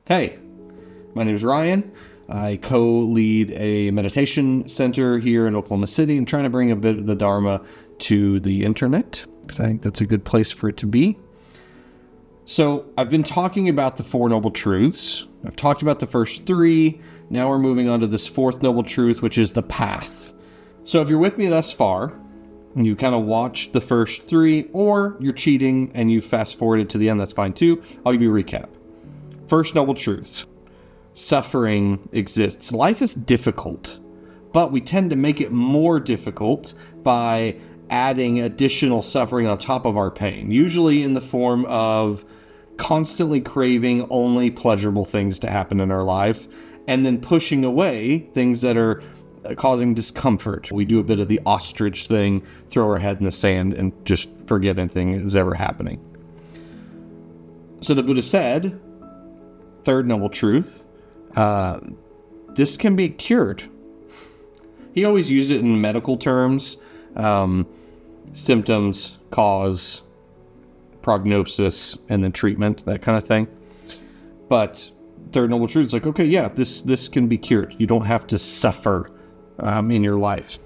Hey, my name is Ryan. I co-lead a meditation center here in Oklahoma City. I'm trying to bring a bit of the Dharma to the internet because I think that's a good place for it to be. So I've been talking about the Four Noble Truths. I've talked about the first three. Now we're moving on to this fourth noble truth, which is the path. So if you're with me thus far, and you kind of watched the first three, or you're cheating and you fast forwarded to the end, that's fine too. I'll give you a recap. First noble truth. Suffering exists. Life is difficult, but we tend to make it more difficult by adding additional suffering on top of our pain, usually in the form of constantly craving only pleasurable things to happen in our life, and then pushing away things that are causing discomfort. We do a bit of the ostrich thing, throw our head in the sand, and just forget anything is ever happening. So the Buddha said, third noble truth, this can be cured. He always used it in medical terms, symptoms, cause, prognosis, and then treatment, that kind of thing. But third noble truth is like, okay, yeah, this can be cured. You don't have to suffer in your life.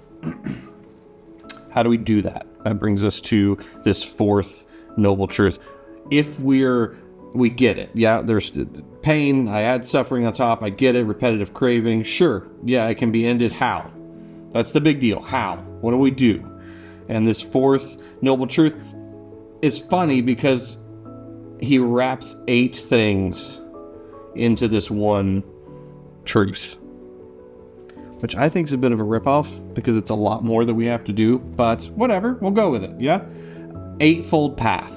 How do we do that? That brings us to this fourth noble truth. If we get it. Yeah, there's pain. I add suffering on top. I get it. Repetitive craving. Sure. Yeah, it can be ended. How? That's the big deal. How? What do we do? And this fourth noble truth is funny because he wraps 8 things into this one truth, which I think is a bit of a ripoff because it's a lot more that we have to do, but whatever. We'll go with it. Yeah. Eightfold Path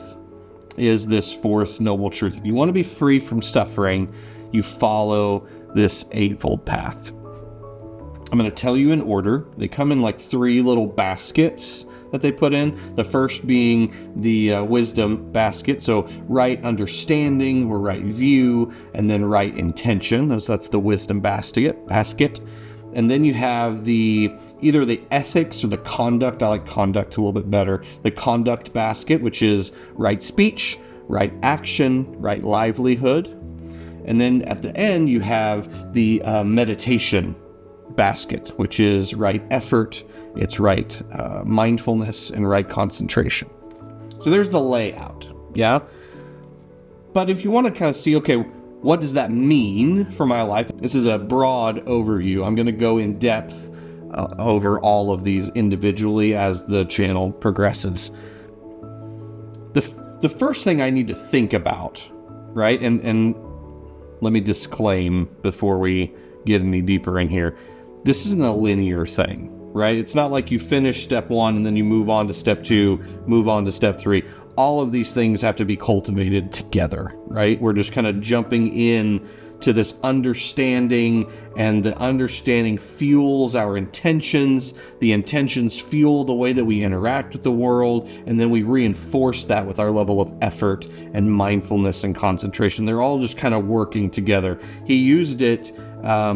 is this fourth noble truth. If you want to be free from suffering, you follow this Eightfold Path. I'm going to tell you in order. They come in like 3 little baskets that they put in. The first being the wisdom basket. So right understanding or right view, and then right intention. That's the wisdom basket. And then you have either the ethics or the conduct. I like conduct a little bit better. The conduct basket, which is right speech, right action, right livelihood. And then at the end, you have the meditation basket, which is right effort, it's right mindfulness, and right concentration. So there's the layout, yeah? But if you want to kind of see, okay, what does that mean for my life? This is a broad overview. I'm going to go in depth over all of these individually as the channel progresses. The first thing I need to think about, right? And let me disclaim before we get any deeper in here. This isn't a linear thing, right? It's not like you finish step 1 and then you move on to step 2, move on to step 3. All of these things have to be cultivated together, right? We're just kind of jumping in to this understanding, and the understanding fuels our intentions. The intentions fuel the way that we interact with the world, and then we reinforce that with our level of effort and mindfulness and concentration. They're all just kind of working together. He used it, I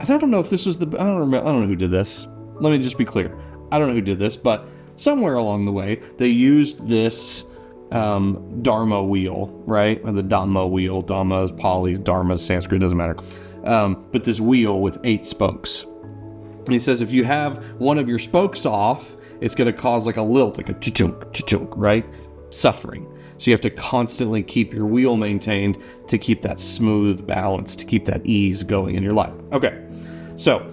don't know if this was I don't know who did this. Let me just be clear. I don't know who did this, but somewhere along the way, they used this Dharma wheel, right? Or the Dhamma wheel. Dhamma is Pali, Dharma is Sanskrit, doesn't matter. But this wheel with 8 spokes. And he says if you have one of your spokes off, it's going to cause like a lilt, like a chichunk, right? Suffering. So you have to constantly keep your wheel maintained to keep that smooth balance, to keep that ease going in your life. Okay, so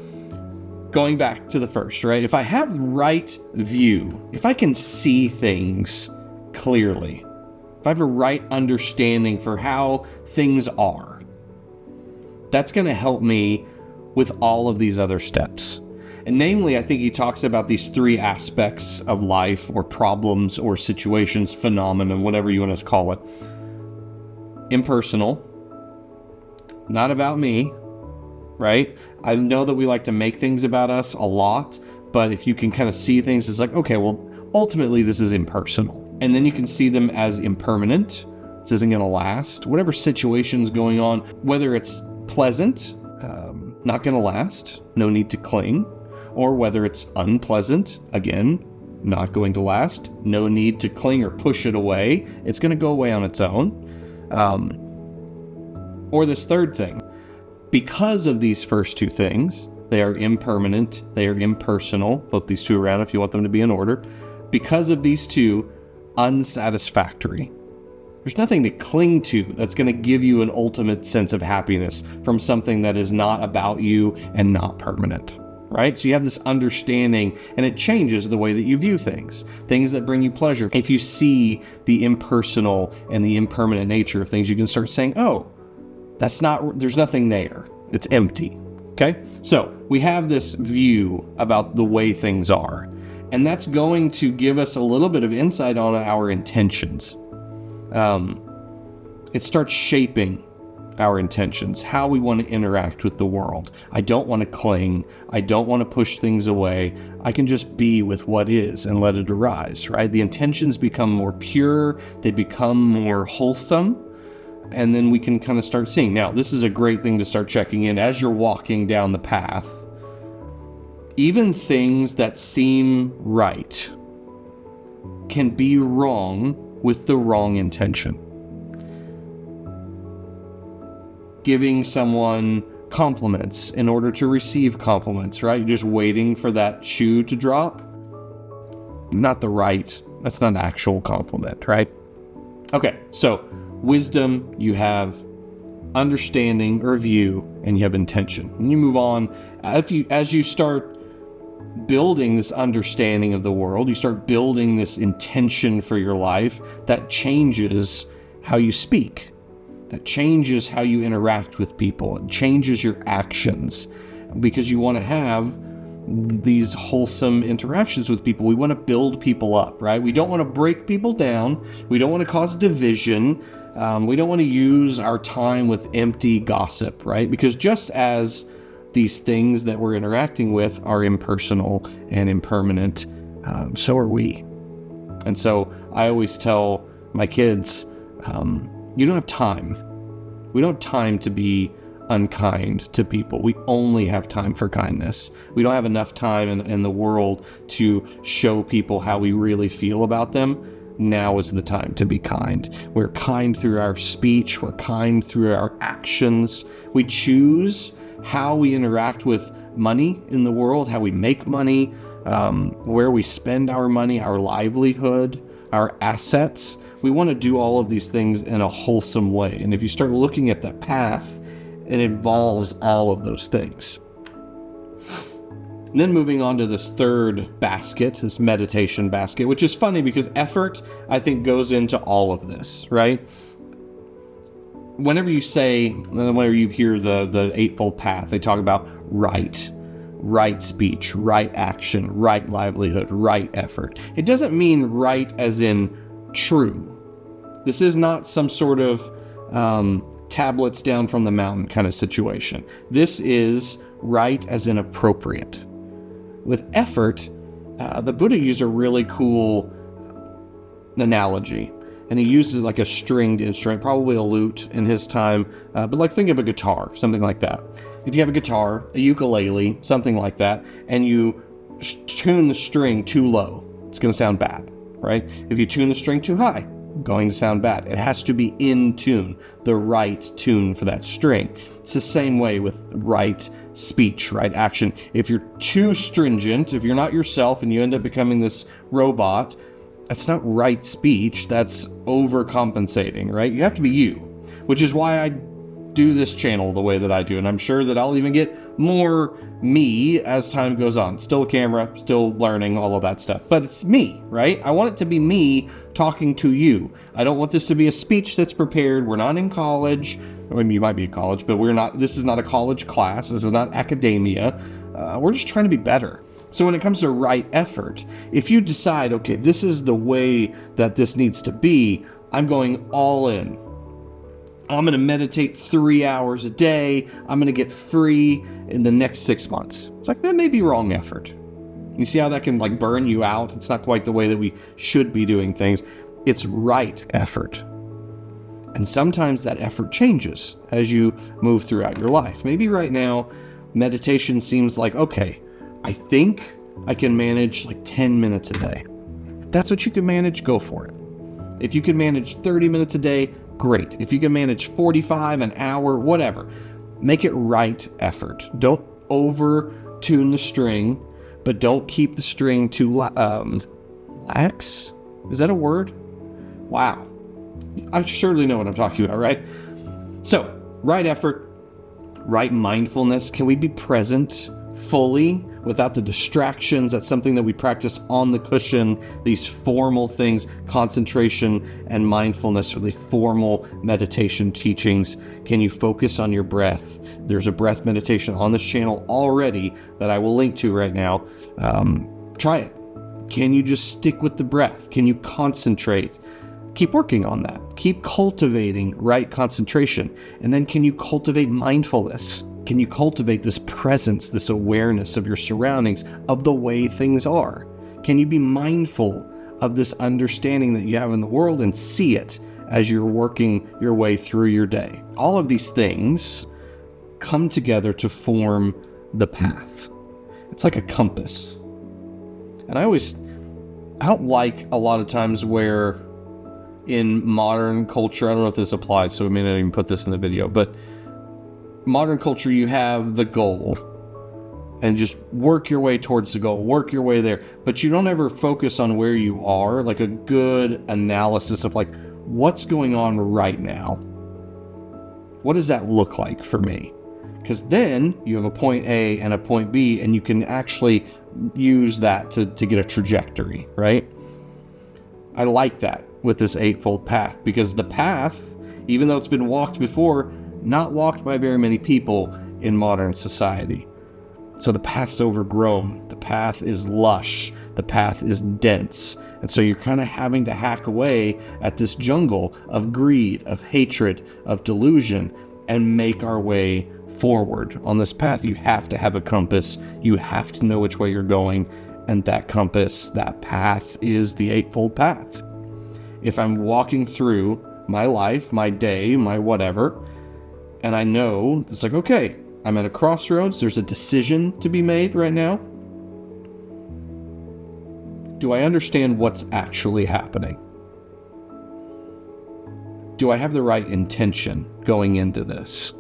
going back to the first, right? If I have right view, if I can see things clearly, if I have a right understanding for how things are, that's going to help me with all of these other steps. And namely, I think he talks about these 3 aspects of life, or problems, or situations, phenomenon, whatever you want to call it. Impersonal, not about me, right? I know that we like to make things about us a lot, but if you can kind of see things, it's like, okay, well, ultimately this is impersonal. And then you can see them as impermanent. This isn't going to last. Whatever situation's going on, whether it's pleasant, not going to last, no need to cling, or whether it's unpleasant, again, not going to last, no need to cling or push it away. It's going to go away on its own. Or this third thing, because of these first two things, they are impermanent, they are impersonal. Flip these two around if you want them to be in order. Because of these two, unsatisfactory. There's nothing to cling to that's going to give you an ultimate sense of happiness from something that is not about you and not permanent, right? So you have this understanding, and it changes the way that you view things that bring you pleasure. If you see the impersonal and the impermanent nature of things, you can start saying, oh, there's nothing there. It's empty. Okay? So we have this view about the way things are, and that's going to give us a little bit of insight on our intentions. It starts shaping our intentions, how we want to interact with the world. I don't want to cling. I don't want to push things away. I can just be with what is and let it arise, right? The intentions become more pure. They become more wholesome. And then we can kind of start seeing. Now, this is a great thing to start checking in as you're walking down the path. Even things that seem right can be wrong with the wrong intention. Giving someone compliments in order to receive compliments, right? You're just waiting for that shoe to drop. That's not an actual compliment, right? Okay, so wisdom, you have understanding or view, and you have intention. And you move on. As you start building this understanding of the world, you start building this intention for your life, that changes how you speak. That changes how you interact with people. It changes your actions because you want to have these wholesome interactions with people. We want to build people up, right? We don't want to break people down. We don't want to cause division. We don't want to use our time with empty gossip, right? Because just as these things that we're interacting with are impersonal and impermanent, so are we. And so I always tell my kids, you don't have time. We don't have time to be unkind to people. We only have time for kindness. We don't have enough time in the world to show people how we really feel about them. Now is the time to be kind. We're kind through our speech. We're kind through our actions. We choose how we interact with money in the world, how we make money, where we spend our money, our livelihood, our assets. We want to do all of these things in a wholesome way. And if you start looking at that path, it involves all of those things. And then moving on to this third basket, this meditation basket, which is funny because effort, I think, goes into all of this, right? Whenever you hear the Eightfold Path, they talk about right speech, right action, right livelihood, right effort. It doesn't mean right as in true. This is not some sort of tablets down from the mountain kind of situation. This is right as in appropriate. With effort, the Buddha used a really cool analogy. And he used it like a stringed instrument, probably a lute in his time. But like think of a guitar, something like that. If you have a guitar, a ukulele, something like that, and you tune the string too low, it's going to sound bad, right? If you tune the string too high, going to sound bad. It has to be in tune, the right tune for that string. It's the same way with right speech, right action. If you're too stringent, if you're not yourself and you end up becoming this robot, that's not right speech, that's overcompensating, right? You have to be you, which is why I do this channel the way that I do, and I'm sure that I'll even get more me as time goes on. Still a camera, still learning, all of that stuff, but it's me, right? I want it to be me talking to you. I don't want this to be a speech that's prepared. We're not in college. I mean, you might be in college, but this is not a college class. This is not academia. We're just trying to be better. So when it comes to right effort, if you decide, okay, this is the way that this needs to be, I'm going all in. I'm going to meditate 3 hours a day. I'm going to get free in the next 6 months. It's like, that may be wrong effort. You see how that can like burn you out? It's not quite the way that we should be doing things. It's right effort. And sometimes that effort changes as you move throughout your life. Maybe right now, meditation seems like, okay, I think I can manage like 10 minutes a day. If that's what you can manage, go for it. If you can manage 30 minutes a day, great. If you can manage 45, an hour, whatever, make it right effort. Don't over tune the string, but don't keep the string too lax. Is that a word? Wow. I surely know what I'm talking about, right? So, right effort, right mindfulness. Can we be present fully without the distractions? That's something that we practice on the cushion, these formal things, concentration and mindfulness, or the formal meditation teachings. Can you focus on your breath? There's a breath meditation on this channel already that I will link to right now. Try it. Can you just stick with the breath? Can you concentrate? Keep working on that. Keep cultivating right concentration. And then can you cultivate mindfulness? Can you cultivate this presence, this awareness of your surroundings, of the way things are? Can you be mindful of this understanding that you have in the world and see it as you're working your way through your day? All of these things come together to form the path. It's like a compass. And I don't like a lot of times where in modern culture, I don't know if this applies, so we may not even put this in the video, but modern culture, you have the goal and just work your way towards the goal, work your way there, but you don't ever focus on where you are, like a good analysis of like, what's going on right now? What does that look like for me? Because then you have a point A and a point B, and you can actually use that to get a trajectory, right? I like that with this Eightfold Path, because the path, even though it's been walked before, not walked by very many people in modern society. So the path's overgrown. The path is lush. The path is dense. And so you're kind of having to hack away at this jungle of greed, of hatred, of delusion, and make our way forward on this path. You have to have a compass. You have to know which way you're going. And that compass, that path, is the Eightfold Path. If I'm walking through my life, my day, my whatever, and I know it's like, okay, I'm at a crossroads. There's a decision to be made right now. Do I understand what's actually happening? Do I have the right intention going into this?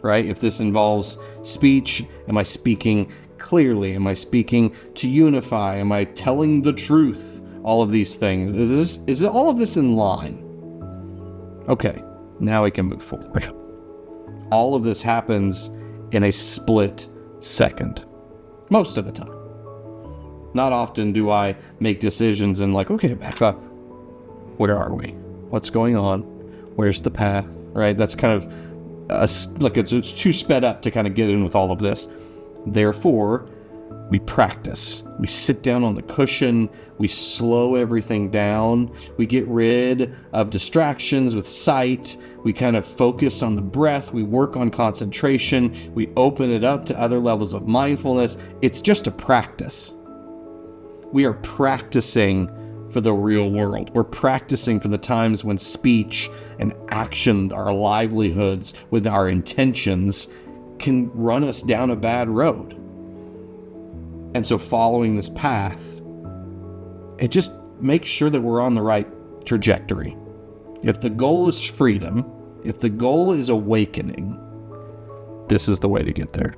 Right? If this involves speech, am I speaking clearly? Am I speaking to unify? Am I telling the truth? All of these things. Is all of this in line? Okay, now we can move forward. All of this happens in a split second. Most of the time. Not often do I make decisions and like, okay, back up. Where are we? What's going on? Where's the path? Right? That's kind of, look, it's too sped up to kind of get in with all of this. Therefore, we practice. We sit down on the cushion. We slow everything down. We get rid of distractions with sight. We kind of focus on the breath. We work on concentration. We open it up to other levels of mindfulness. It's just a practice. We are practicing for the real world. We're practicing for the times when speech and action, our livelihoods with our intentions, can run us down a bad road. And so following this path, it just makes sure that we're on the right trajectory. If the goal is freedom, if the goal is awakening, this is the way to get there.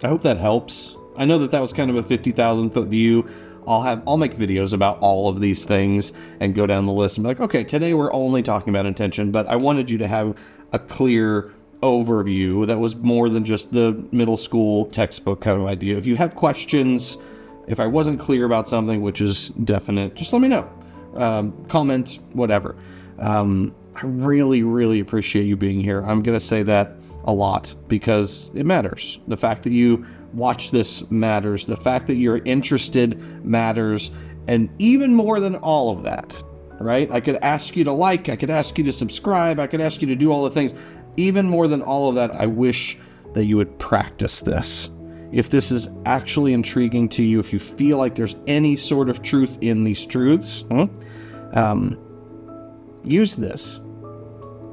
I hope that helps. I know that was kind of a 50,000 foot view. I'll make videos about all of these things and go down the list and be like, okay, today we're only talking about intention, but I wanted you to have a clear overview that was more than just the middle school textbook kind of idea. If you have questions, if I wasn't clear about something, which is definite, just let me know. Comment, whatever. I really, really appreciate you being here. I'm going to say that a lot because it matters. The fact that you watch this matters. The fact that you're interested matters. And even more than all of that, right? I could ask you to like, I could ask you to subscribe, I could ask you to do all the things. Even more than all of that, I wish that you would practice this. If this is actually intriguing to you, if you feel like there's any sort of truth in these truths, use this.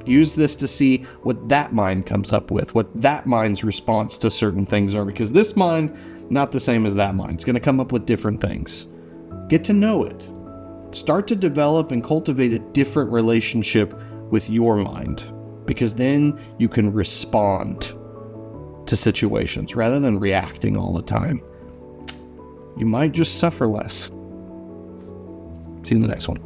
Use this to see what that mind comes up with, what that mind's response to certain things are, because this mind, not the same as that mind. It's going to come up with different things. Get to know it. Start to develop and cultivate a different relationship with your mind, because then you can respond to situations rather than reacting all the time. You might just suffer less. See you in the next one.